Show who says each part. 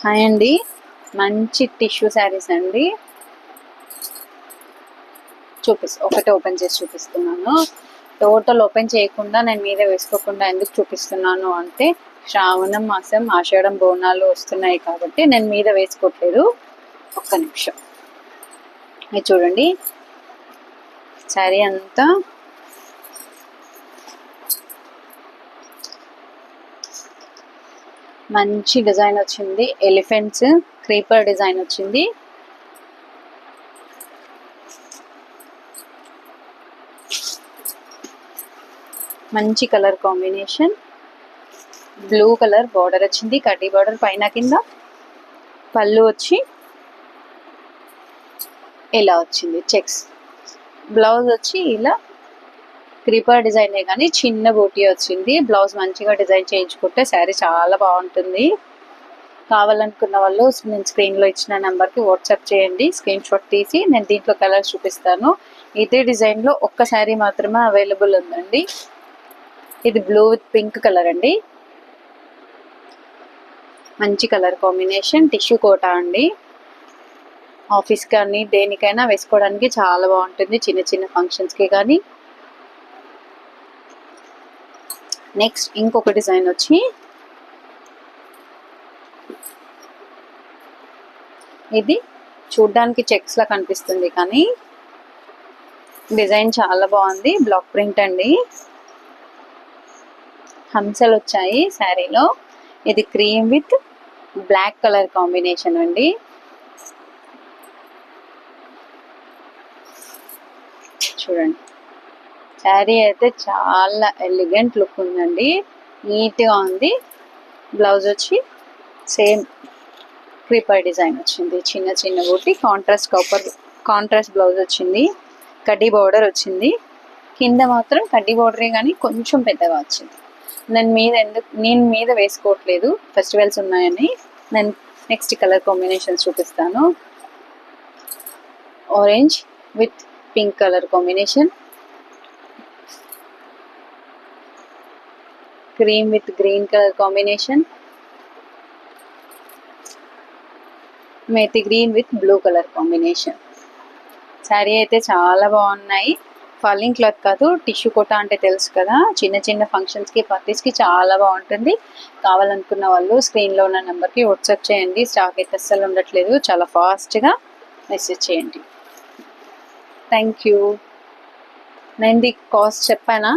Speaker 1: Hi అండి, మంచి tissue saris అండి. ఒకటి ఓపెన్ చేసి చూపిస్తున్నాను. టోటల్ ఓపెన్ చేయకుండా నేను మీద వేసుకోకుండా ఎందుకు చూపిస్తున్నాను అంటే, శ్రావణం మాసం ఆషాఢం బోనాలు వస్తున్నాయి కాబట్టి నేను మీద వేసుకోవట్లేదు. ఒక్క నిమిషం. ఇది చూడండి, శారీ అంతా మంచి డిజైన్ వచ్చింది. ఎలిఫెంట్స్ క్రీపర్ డిజైన్ వచ్చింది. మంచి colour combination. Blue colour border వచ్చింది, కడ్డీ బార్డర్ పైన కింద. పళ్ళు వచ్చి ఇలా వచ్చింది చెక్స్. బ్లౌజ్ వచ్చి ఇలా క్రీపర్ డిజైనే కానీ చిన్న బూటీ వచ్చింది. బ్లౌజ్ మంచిగా డిజైన్ చేయించుకుంటే శారీ చాలా బాగుంటుంది. కావాలనుకున్న వాళ్ళు నేను స్క్రీన్లో ఇచ్చిన నెంబర్కి వాట్సాప్ చేయండి. స్క్రీన్ షాట్ తీసి నేను దీంట్లో కలర్స్ చూపిస్తాను. ఇదే డిజైన్లో ఒక్క శారీ మాత్రమే అవైలబుల్ ఉందండి. ఇది బ్లూ విత్ పింక్ కలర్ అండి. మంచి కలర్ కాంబినేషన్. టిష్యూ కోటా అండి. ఆఫీస్ కానీ దేనికైనా వేసుకోవడానికి చాలా బాగుంటుంది, చిన్న చిన్న ఫంక్షన్స్కి కానీ. నెక్స్ట్ ఇంకొక డిజైన్ వచ్చి ఇది చూడ్డానికి చెక్స్ లా కనిపిస్తుంది కానీ డిజైన్ చాలా బాగుంది. బ్లాక్ ప్రింట్ అండి. హంసలు వచ్చాయి శారీలో. ఇది cream with black colour combination అండి. చూడండి, శారీ అయితే చాలా ఎలిగెంట్ లుక్ ఉందండి, నీట్గా ఉంది. బ్లౌజ్ వచ్చి సేమ్ క్రీపర్ డిజైన్ వచ్చింది, చిన్న చిన్న బూటీ. కాంట్రాస్ట్ బ్లౌజ్ వచ్చింది. కడ్డీ బార్డర్ వచ్చింది. కింద మాత్రం కడ్డీ బార్డరే కానీ కొంచెం పెద్దగా వచ్చింది. నేను మీద వేసుకోవట్లేదు, ఫెస్టివల్స్ ఉన్నాయని. నేను నెక్స్ట్ కలర్ కాంబినేషన్స్ చూపిస్తాను. Orange with pink colour combination. Cream with green colour combination. Methi green with blue colour combination. Sari అయితే చాలా బాగున్నాయి. ఫాలింగ్ క్లాత్ కాదు, టిష్యూ కోటా అంటే తెలుసు కదా, చిన్న చిన్న ఫంక్షన్స్కి పార్టీస్కి చాలా బాగుంటుంది. కావాలనుకున్న వాళ్ళు స్క్రీన్లో ఉన్న నెంబర్కి వాట్సాప్ చేయండి. స్టాక్ అయితే అస్సలు ఉండట్లేదు, చాలా ఫాస్ట్గా మెసేజ్ చేయండి. Thank you. నేను కాస్ట్ చెప్పానా?